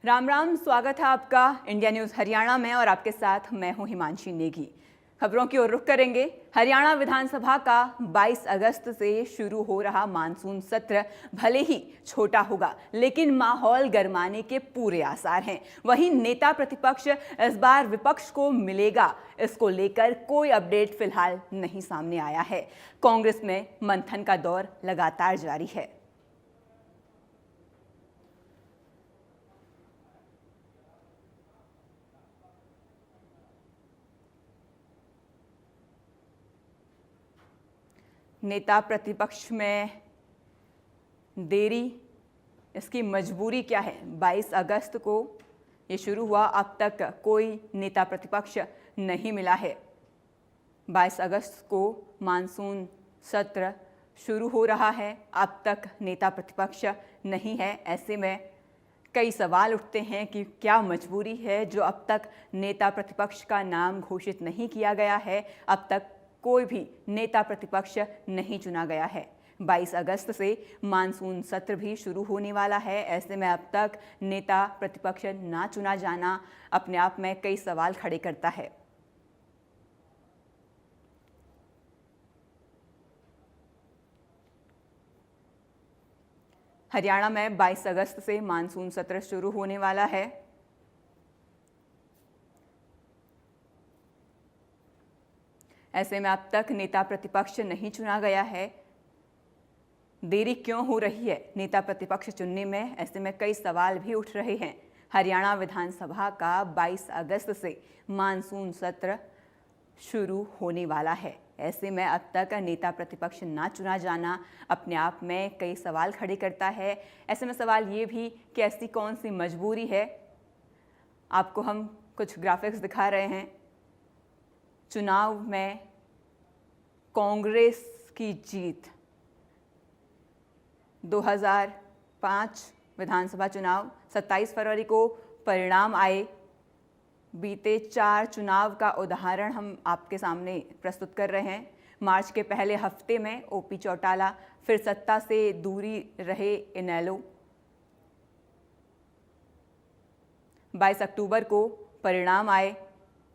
राम राम, स्वागत है आपका इंडिया न्यूज हरियाणा में और आपके साथ मैं हूं हिमांशी नेगी। खबरों की ओर रुख करेंगे। हरियाणा विधानसभा का 22 अगस्त से शुरू हो रहा मानसून सत्र भले ही छोटा होगा, लेकिन माहौल गरमाने के पूरे आसार हैं। वहीं नेता प्रतिपक्ष इस बार विपक्ष को मिलेगा, इसको लेकर कोई अपडेट फिलहाल नहीं सामने आया है। कांग्रेस में मंथन का दौर लगातार जारी है। नेता प्रतिपक्ष में देरी, इसकी मजबूरी क्या है? 22 अगस्त को ये शुरू हुआ, अब तक कोई नेता प्रतिपक्ष नहीं मिला है। 22 अगस्त को मानसून सत्र शुरू हो रहा है, अब तक नेता प्रतिपक्ष नहीं है। ऐसे में कई सवाल उठते हैं कि क्या मजबूरी है जो अब तक नेता प्रतिपक्ष का नाम घोषित नहीं किया गया है। अब तक कोई भी नेता प्रतिपक्ष नहीं चुना गया है। 22 अगस्त से मानसून सत्र भी शुरू होने वाला है। ऐसे में अब तक नेता प्रतिपक्ष ना चुना जाना अपने आप में कई सवाल खड़े करता है। हरियाणा में 22 अगस्त से मानसून सत्र शुरू होने वाला है। ऐसे में अब तक नेता प्रतिपक्ष नहीं चुना गया है। देरी क्यों हो रही है नेता प्रतिपक्ष चुनने में? ऐसे में कई सवाल भी उठ रहे हैं। हरियाणा विधानसभा का 22 अगस्त से मानसून सत्र शुरू होने वाला है। ऐसे में अब तक नेता प्रतिपक्ष ना चुना जाना अपने आप में कई सवाल खड़े करता है। ऐसे में सवाल ये भी कि ऐसी कौन सी मजबूरी है। आपको हम कुछ ग्राफिक्स दिखा रहे हैं। चुनाव में कांग्रेस की जीत, 2005 विधानसभा चुनाव, 27 फरवरी को परिणाम आए। बीते 4 चुनाव का उदाहरण हम आपके सामने प्रस्तुत कर रहे हैं। मार्च के पहले हफ्ते में ओपी चौटाला, फिर सत्ता से दूरी रहे इनेलो। 22 अक्टूबर को परिणाम आए।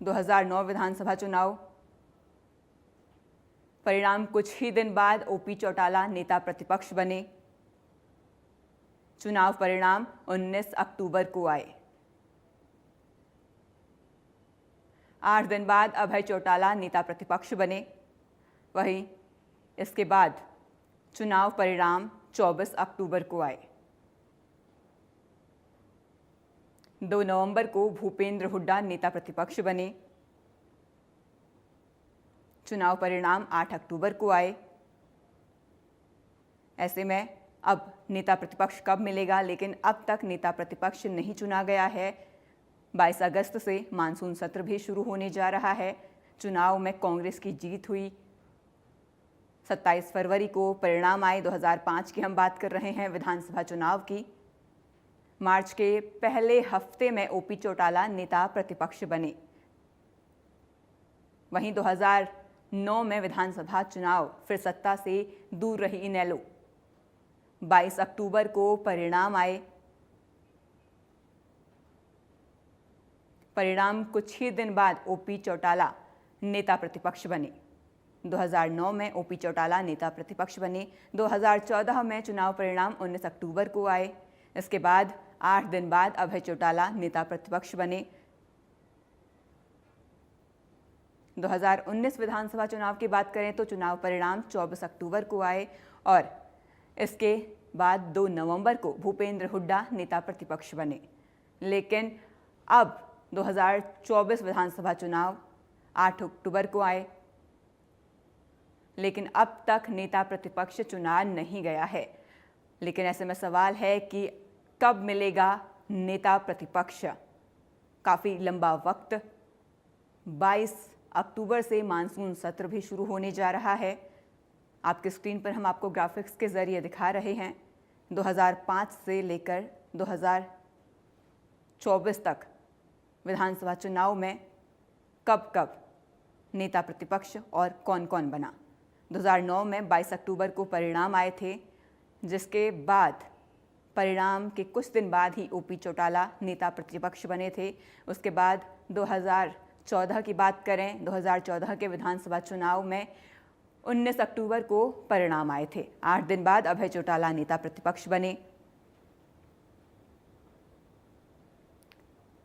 2009 विधानसभा चुनाव, परिणाम कुछ ही दिन बाद ओपी चौटाला नेता प्रतिपक्ष बने। चुनाव परिणाम 19 अक्टूबर को आए। 8 दिन बाद अभय चौटाला नेता प्रतिपक्ष बने। वहीं इसके बाद चुनाव परिणाम 24 अक्टूबर को आए। 2 नवंबर को भूपेंद्र हुड्डा नेता प्रतिपक्ष बने। चुनाव परिणाम 8 अक्टूबर को आए। ऐसे में अब नेता प्रतिपक्ष कब मिलेगा, लेकिन अब तक नेता प्रतिपक्ष नहीं चुना गया है। 22 अगस्त से मानसून सत्र भी शुरू होने जा रहा है। चुनाव में कांग्रेस की जीत हुई। 27 फरवरी को परिणाम आए। 2005 की हम बात कर रहे हैं विधानसभा चुनाव की। मार्च के पहले हफ्ते में ओपी चौटाला नेता प्रतिपक्ष बने। वहीं 2009 में विधानसभा चुनाव, फिर सत्ता से दूर रही इनेलो। 22 अक्टूबर को परिणाम आए। परिणाम कुछ ही दिन बाद ओपी चौटाला नेता प्रतिपक्ष बने। 2009 में ओपी चौटाला नेता प्रतिपक्ष बने। 2014 में चुनाव परिणाम 19 अक्टूबर को आए। इसके बाद 8 दिन बाद अभय चौटाला नेता प्रतिपक्ष बने। 2019 विधानसभा चुनाव की बात करें तो चुनाव परिणाम 24 अक्टूबर को आए और इसके बाद 2 नवंबर को भूपेंद्र हुड्डा नेता प्रतिपक्ष बने। लेकिन अब 2024 विधानसभा चुनाव 8 अक्टूबर को आए, लेकिन अब तक नेता प्रतिपक्ष चुना नहीं गया है। लेकिन ऐसे में सवाल है कि कब मिलेगा नेता प्रतिपक्ष? काफ़ी लंबा वक्त, 22 अक्टूबर से मानसून सत्र भी शुरू होने जा रहा है। आपके स्क्रीन पर हम आपको ग्राफिक्स के जरिए दिखा रहे हैं। 2005 से लेकर 2024 तक विधानसभा चुनाव में कब कब नेता प्रतिपक्ष और कौन कौन बना। 2009 में 22 अक्टूबर को परिणाम आए थे, जिसके बाद परिणाम के कुछ दिन बाद ही ओपी चौटाला नेता प्रतिपक्ष बने थे। उसके बाद 2014 की बात करें, 2014 के विधानसभा चुनाव में 19 अक्टूबर को परिणाम आए थे। 8 दिन बाद अभय चौटाला नेता प्रतिपक्ष बने।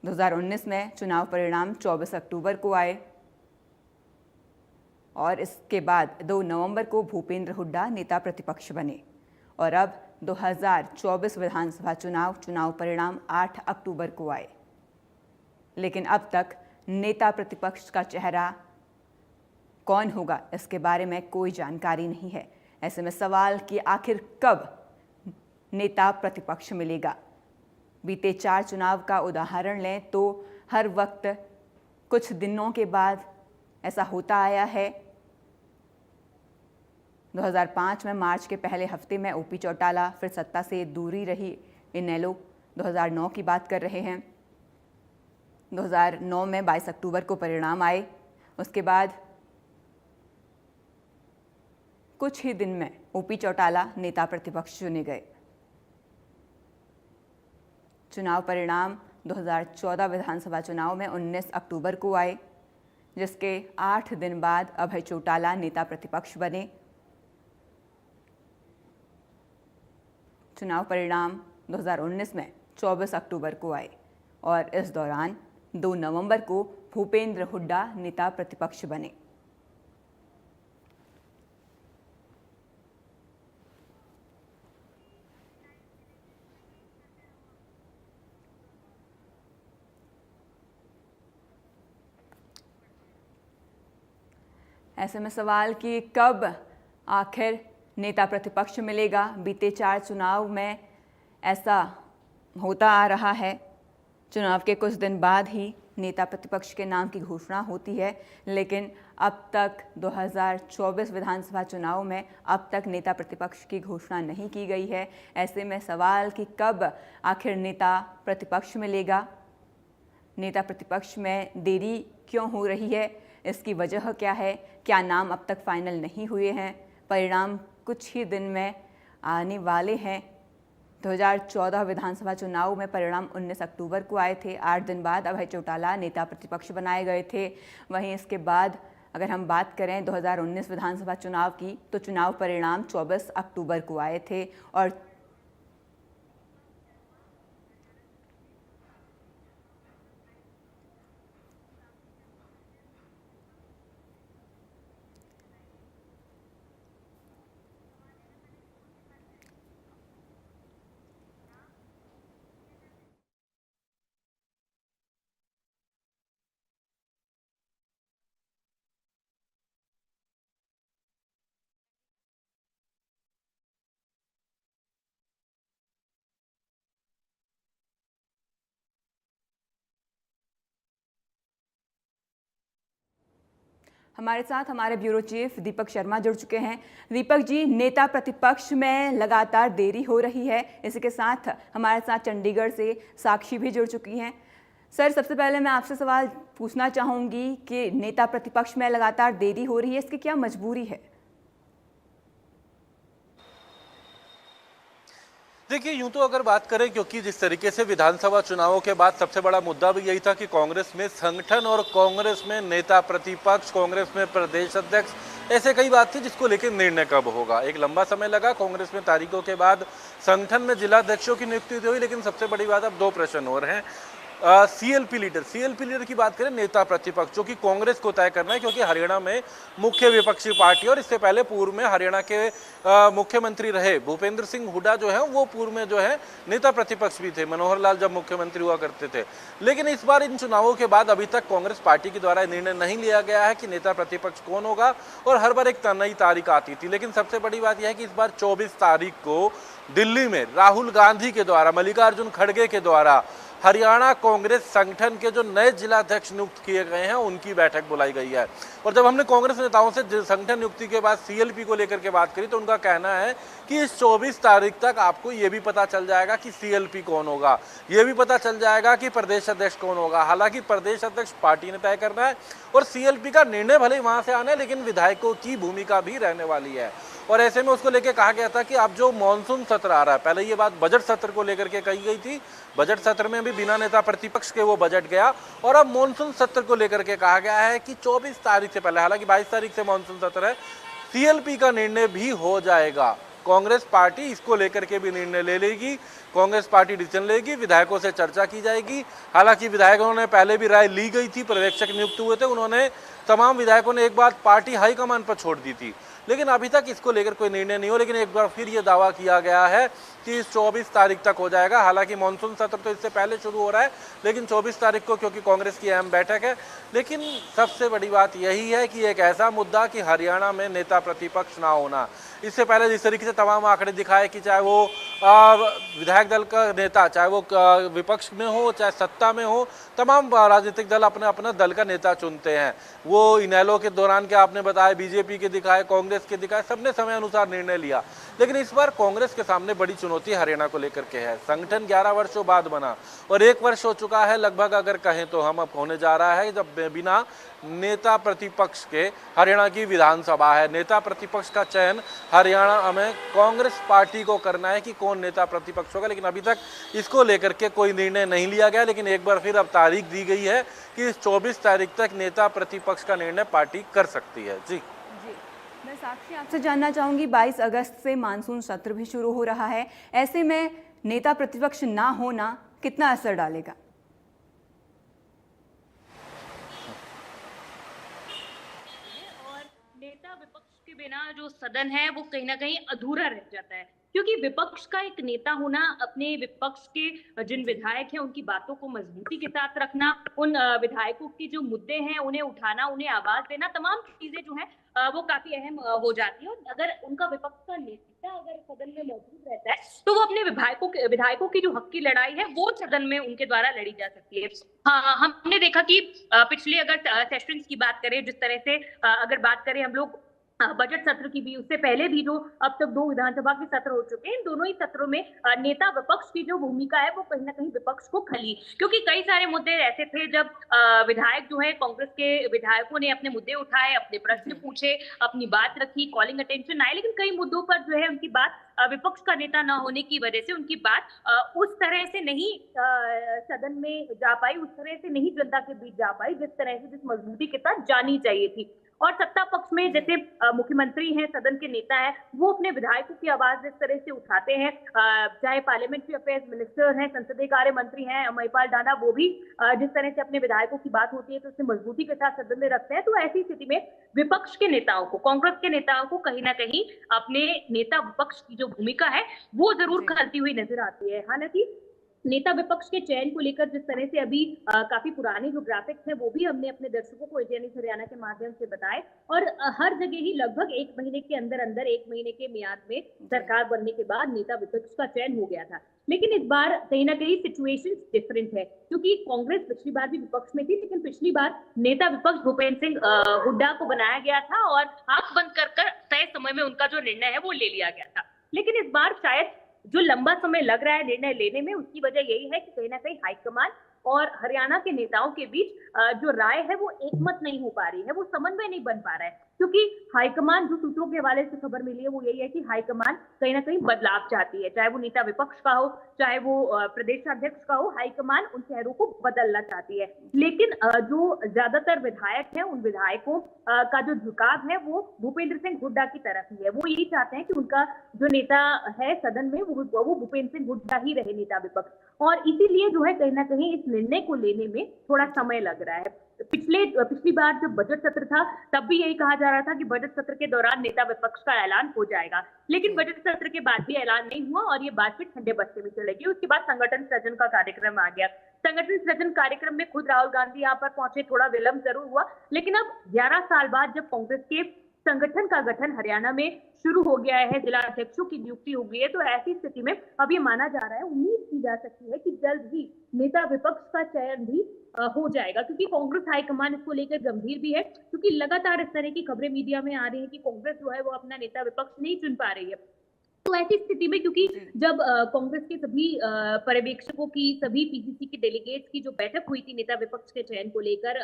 2019 में चुनाव परिणाम 24 अक्टूबर को आए और इसके बाद 2 नवंबर को भूपेंद्र हुड्डा नेता प्रतिपक्ष बने और अब 2024 विधानसभा चुनाव परिणाम 8 अक्टूबर को आए। लेकिन अब तक नेता प्रतिपक्ष का चेहरा कौन होगा इसके बारे में कोई जानकारी नहीं है। ऐसे में सवाल कि आखिर कब नेता प्रतिपक्ष मिलेगा। बीते 4 चुनाव का उदाहरण लें तो हर वक्त कुछ दिनों के बाद ऐसा होता आया है। 2005 में मार्च के पहले हफ्ते में ओपी चौटाला, फिर सत्ता से दूरी रही इनेलो। 2009 की बात कर रहे हैं। 2009 में 22 अक्टूबर को परिणाम आए। उसके बाद कुछ ही दिन में ओपी चौटाला नेता प्रतिपक्ष चुने गए। चुनाव परिणाम 2014 विधानसभा चुनाव में 19 अक्टूबर को आए, जिसके 8 दिन बाद अभय चौटाला नेता प्रतिपक्ष बने। चुनाव परिणाम 2019 में 24 अक्टूबर को आए और इस दौरान 2 नवंबर को भूपेंद्र हुड्डा नेता प्रतिपक्ष बने। ऐसे में सवाल कि कब आखिर नेता प्रतिपक्ष मिलेगा। बीते 4 चुनाव में ऐसा होता आ रहा है। चुनाव के कुछ दिन बाद ही नेता प्रतिपक्ष के नाम की घोषणा होती है, लेकिन अब तक 2024 विधानसभा चुनाव में अब तक नेता प्रतिपक्ष की घोषणा नहीं की गई है। ऐसे में सवाल कि कब आखिर नेता प्रतिपक्ष मिलेगा। नेता प्रतिपक्ष में देरी क्यों हो रही है, इसकी वजह क्या है, क्या नाम अब तक फाइनल नहीं हुए हैं। परिणाम कुछ ही दिन में आने वाले हैं। 2014 विधानसभा चुनाव में परिणाम 19 अक्टूबर को आए थे। 8 दिन बाद अभय चौटाला नेता प्रतिपक्ष बनाए गए थे। वहीं इसके बाद अगर हम बात करें 2019 विधानसभा चुनाव की, तो चुनाव परिणाम 24 अक्टूबर को आए थे और हमारे साथ हमारे ब्यूरो चीफ दीपक शर्मा जुड़ चुके हैं। दीपक जी, नेता प्रतिपक्ष में लगातार देरी हो रही है। इसी के साथ हमारे साथ चंडीगढ़ से साक्षी भी जुड़ चुकी हैं। सर, सबसे पहले मैं आपसे सवाल पूछना चाहूँगी कि नेता प्रतिपक्ष में लगातार देरी हो रही है, इसकी क्या मजबूरी है? देखिए, यूं तो अगर बात करें, क्योंकि जिस तरीके से विधानसभा चुनावों के बाद सबसे बड़ा मुद्दा भी यही था कि कांग्रेस में संगठन और कांग्रेस में नेता प्रतिपक्ष, कांग्रेस में प्रदेश अध्यक्ष, ऐसे कई बात थी जिसको लेकर निर्णय कब होगा। एक लंबा समय लगा। कांग्रेस में तारीखों के बाद संगठन में जिलाध्यक्षों की नियुक्ति हुई, लेकिन सबसे बड़ी बात अब 2 प्रश्न और हैं। सीएलपी लीडर की बात करें, नेता प्रतिपक्ष, जो कि कांग्रेस को तय करना है, क्योंकि हरियाणा में मुख्य विपक्षी पार्टी और इससे पहले पूर्व में हरियाणा के मुख्यमंत्री रहे भूपेंद्र सिंह हुड्डा जो है वो पूर्व में जो है नेता प्रतिपक्ष भी थे, मनोहर लाल जब मुख्यमंत्री हुआ करते थे। लेकिन इस बार इन चुनावों के बाद अभी तक कांग्रेस पार्टी के द्वारा निर्णय नहीं लिया गया है कि नेता प्रतिपक्ष कौन होगा, और हर बार एक नई तारीख आती थी। लेकिन सबसे बड़ी बात यह है कि इस बार 24 तारीख को दिल्ली में राहुल गांधी के द्वारा, मल्लिकार्जुन खड़गे के द्वारा हरियाणा कांग्रेस संगठन के जो नए जिलाध्यक्ष नियुक्त किए गए हैं उनकी बैठक बुलाई गई है। और जब हमने कांग्रेस नेताओं से संगठन नियुक्ति के बाद सीएलपी को लेकर के बात करी, तो उनका कहना है कि इस 24 तारीख तक आपको ये भी पता चल जाएगा कि सीएलपी कौन होगा, ये भी पता चल जाएगा कि प्रदेश अध्यक्ष कौन होगा। हालांकि प्रदेश अध्यक्ष पार्टी ने तय करना है और सीएलपी का निर्णय भले ही वहां से आना है, लेकिन विधायकों की भूमिका भी रहने वाली है। और ऐसे में उसको लेकर कहा गया था कि अब जो मानसून सत्र आ रहा है, पहले ये बात बजट सत्र को लेकर के कही गई थी, बजट सत्र में भी बिना नेता प्रतिपक्ष के वो बजट गया, और अब मानसून सत्र को लेकर के कहा गया है कि 24 तारीख से पहले, हालांकि 22 तारीख से मानसून सत्र है, सीएलपी का निर्णय भी हो जाएगा। कांग्रेस पार्टी इसको लेकर के भी निर्णय ले लेगी, कांग्रेस पार्टी डिसीजन लेगी, विधायकों से चर्चा की जाएगी। हालांकि विधायकों ने पहले भी राय ली गई थी, पर्यवेक्षक नियुक्त हुए थे, उन्होंने तमाम विधायकों ने एक बात पार्टी हाईकमान पर छोड़ दी थी, लेकिन अभी तक इसको लेकर कोई निर्णय नहीं हो। लेकिन एक बार फिर ये दावा किया गया है कि इस 24 तारीख तक हो जाएगा। हालांकि मानसून सत्र तो इससे पहले शुरू हो रहा है, लेकिन 24 तारीख को क्योंकि कांग्रेस की अहम बैठक है। लेकिन सबसे बड़ी बात यही है कि एक ऐसा मुद्दा कि हरियाणा में नेता प्रतिपक्ष ना होना, इससे पहले जिस तरीके से तमाम आंकड़े दिखाए कि चाहे वो विधायक दल का नेता, चाहे वो विपक्ष में हो चाहे सत्ता में हो, तमाम राजनीतिक दल अपना अपना दल का नेता चुनते हैं। वो इनेलो के दौरान क्या आपने बताया, बीजेपी के दिखाए, कांग्रेस के दिखाए, सबने समय अनुसार निर्णय लिया। लेकिन इस बार कांग्रेस के सामने बड़ी चुनौती हरियाणा को लेकर के है। संगठन 11 वर्षों बाद बना और 1 वर्ष हो चुका है लगभग, अगर कहें तो हम अब होने जा रहा है जब बिना नेता प्रतिपक्ष के हरियाणा की विधानसभा है। नेता प्रतिपक्ष का चयन हरियाणा में कांग्रेस पार्टी को करना है कि कौन नेता प्रतिपक्ष होगा, लेकिन अभी तक इसको लेकर के कोई निर्णय नहीं लिया गया। लेकिन एक बार फिर अब तारीख दी गई है कि इस 24 तारीख तक नेता प्रतिपक्ष का निर्णय पार्टी कर सकती है। जी मैं साक्षी आपसे जानना चाहूंगी, 22 अगस्त से मानसून सत्र भी शुरू हो रहा है, ऐसे में नेता प्रतिपक्ष ना होना कितना असर डालेगा? और नेता विपक्ष के बिना जो सदन है वो कहीं ना कहीं अधूरा रह जाता है, क्योंकि विपक्ष का एक नेता होना अपने विपक्ष के जिन विधायक हैं उनकी बातों को मजबूती के साथ रखना, उन विधायकों के जो मुद्दे हैं उन्हें उठाना, उन्हें आवाज देना, तमाम चीजें जो है वो काफी अहम हो जाती है। और अगर उनका विपक्ष का नेता अगर सदन में मौजूद रहता है तो वो अपने विधायकों की जो हक की लड़ाई है वो सदन में उनके द्वारा लड़ी जा सकती है। हाँ, हमने देखा कि पिछले अगर सेशंस की बात करें, जिस तरह से अगर बात करें हम लोग बजट सत्र की भी, उससे पहले भी जो अब तक 2 विधानसभा के सत्र हो चुके हैं, इन दोनों ही सत्रों में नेता विपक्ष की जो भूमिका है वो कहीं ना कहीं विपक्ष को खली, क्योंकि कई सारे मुद्दे ऐसे थे जब विधायक जो है कांग्रेस के विधायकों ने अपने मुद्दे उठाए, अपने प्रश्न पूछे, अपनी बात रखी, कॉलिंग अटेंशन आए, लेकिन कई मुद्दों पर जो है उनकी बात विपक्ष का नेता न होने की वजह से उनकी बात उस तरह से नहीं सदन में जा पाई, उस तरह से नहीं जनता के बीच जा पाई जिस तरह से, जिस मजबूती के साथ जानी चाहिए थी। और सत्ता पक्ष में जैसे मुख्यमंत्री हैं, सदन के नेता हैं, वो अपने विधायकों की आवाज जिस तरह से उठाते हैं, चाहे पार्लियामेंट्री अफेयर्स मिनिस्टर हैं, संसदीय कार्य मंत्री हैं महिपाल ढांडा, वो भी जिस तरह से अपने विधायकों की बात होती है तो उसे मजबूती के साथ सदन में रखते हैं। तो ऐसी स्थिति में विपक्ष के नेताओं को, कांग्रेस के नेताओं को कहीं ना कहीं अपने नेता विपक्ष की जो भूमिका है वो जरूर खलती हुई नजर आती है। हालांकि नेता विपक्ष के चयन को लेकर जिस तरह से अभी काफी पुराने जो ग्राफिक्स हैं वो भी हमने अपने दर्शकों को एटीएन न्यूज़ हरियाणा के माध्यम से बताए, और हर जगह ही लगभग 1 महीने के अंदर 1 महीने के मियाद में सरकार बनने के बाद नेता विपक्ष का चयन हो गया था। लेकिन इस बार कहीं ना कहीं सिचुएशन डिफरेंट है, क्योंकि कांग्रेस पिछली बार भी विपक्ष में थी, लेकिन पिछली बार नेता विपक्ष भूपेंद्र सिंह हुड्डा को बनाया गया था और आंख बंद कर तय समय में उनका जो निर्णय है वो ले लिया गया था। लेकिन इस बार शायद जो लंबा समय लग रहा है निर्णय लेने में, उसकी वजह यही है कि कहीं ना कहीं हाईकमान और हरियाणा के नेताओं के बीच जो राय है वो एकमत नहीं हो पा रही है, वो समन्वय नहीं बन पा रहा है, क्योंकि हाईकमान, जो सूत्रों के हवाले से खबर मिली है वो यही है कि हाईकमान कहीं ना कहीं बदलाव चाहती है, चाहे वो नेता विपक्ष का हो, चाहे वो प्रदेशाध्यक्ष का हो, हाईकमान उन चेहरों को बदलना चाहती है। लेकिन जो ज्यादातर विधायक हैं, उन विधायकों का जो झुकाव है वो भूपेंद्र सिंह हुड्डा की तरफ ही है। वो यही चाहते हैं कि उनका जो नेता है सदन में वो भूपेंद्र सिंह हुड्डा ही रहे नेता विपक्ष, और इसीलिए जो है कहीं ना कहीं इस निर्णय को लेने में थोड़ा समय लग रहा है। पिछली बार जब बजट सत्र था तब भी यही कहा जा रहा था कि बजट सत्र के दौरान नेता विपक्ष का ऐलान हो जाएगा, लेकिन बजट सत्र के बाद भी ऐलान नहीं हुआ और ये बात फिर ठंडे बस्ते में चले गई। उसके बाद संगठन सृजन का कार्यक्रम आ गया। संगठन सृजन कार्यक्रम में खुद राहुल गांधी यहाँ पर पहुंचे, थोड़ा विलंब जरूर हुआ, लेकिन अब 11 साल बाद जब कांग्रेस के संगठन का गठन हरियाणा में शुरू हो गया है, जिला अध्यक्षों की नियुक्ति हो गई है, तो ऐसी स्थिति में अब ये माना जा रहा है, उम्मीद की जा सकती है कि जल्द ही नेता विपक्ष का चयन भी हो जाएगा, क्योंकि कांग्रेस हाईकमान इसको लेकर गंभीर भी है, क्योंकि लगातार इस तरह की खबरें मीडिया में आ रही है कि कांग्रेस जो है वो अपना नेता विपक्ष नहीं चुन पा रही है। तो ऐसी स्थिति में, क्योंकि जब कांग्रेस के सभी पर्यवेक्षकों की, सभी पीसीसी के डेलीगेट्स की जो बैठक हुई थी नेता विपक्ष के चयन को लेकर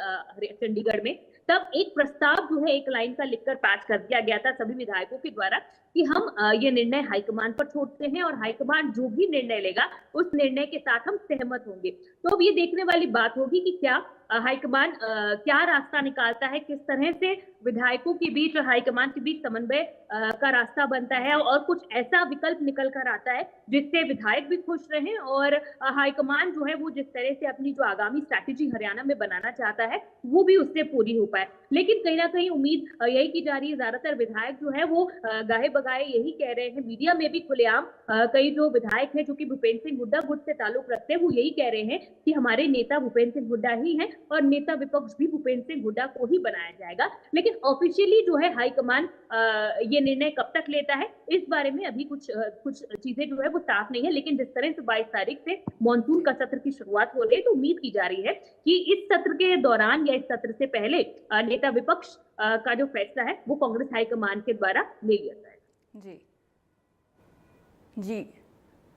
चंडीगढ़ में, तब एक प्रस्ताव जो है एक लाइन का लिखकर पास कर दिया गया था सभी विधायकों के द्वारा कि हम ये निर्णय हाईकमान पर छोड़ते हैं और हाईकमान जो भी निर्णय लेगा उस निर्णय के साथ हम सहमत होंगे। तो अब ये देखने वाली बात होगी कि क्या हाईकमान क्या रास्ता निकालता है, किस तरह से विधायकों के बीच और हाईकमान के बीच समन्वय का रास्ता बनता है और कुछ ऐसा विकल्प निकल कर आता है जिससे विधायक भी खुश रहें और हाईकमान जो है वो जिस तरह से अपनी जो आगामी स्ट्रैटेजी हरियाणा में बनाना चाहता है वो भी उससे पूरी हो पाए। लेकिन कहीं ना कहीं उम्मीद यही की जा रही है, ज्यादातर विधायक जो है वो गाहे बगाए यही कह रहे हैं, मीडिया में भी खुलेआम कई जो विधायक हैं जो कि भूपेंद्र सिंह हुड्डा गुट से ताल्लुक रखते हैं वो यही कह रहे हैं कि हमारे नेता भूपेंद्र सिंह हुड्डा ही हैं और नेता विपक्ष भी भूपेंद्र सिंह हुड्डा को ही बनाया जाएगा। लेकिन ऑफिशियली जो है हाईकमान ये निर्णय कब तक लेता है इस बारे में अभी कुछ चीजें जो है वो साफ नहीं है। लेकिन जिस तरह से 22 तारीख से मानसून का सत्र की शुरुआत हो रही है तो उम्मीद की जा रही है कि इस सत्र के दौरान या इस सत्र से पहले नेता विपक्ष का जो फैसला है वो कांग्रेस हाईकमान के द्वारा ले लिया जाएगा। जी जी,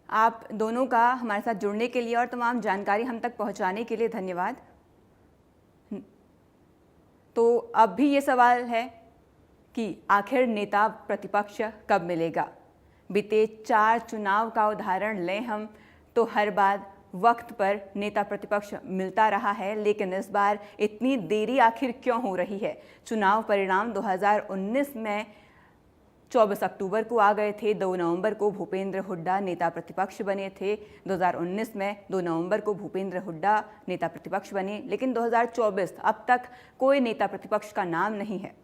आप दोनों का हमारे साथ जुड़ने के लिए और तमाम जानकारी हम तक पहुंचाने के लिए धन्यवाद। तो अब भी ये सवाल है कि आखिर नेता प्रतिपक्ष कब मिलेगा। बीते 4 चुनाव का उदाहरण लें हम तो हर बार वक्त पर नेता प्रतिपक्ष मिलता रहा है, लेकिन इस बार इतनी देरी आखिर क्यों हो रही है। चुनाव परिणाम 2019 में 24 अक्टूबर को आ गए थे, 2 नवंबर को भूपेंद्र हुड्डा नेता प्रतिपक्ष बने थे। 2019 में 2 नवंबर को भूपेंद्र हुड्डा नेता प्रतिपक्ष बने, लेकिन 2024 अब तक कोई नेता प्रतिपक्ष का नाम नहीं है।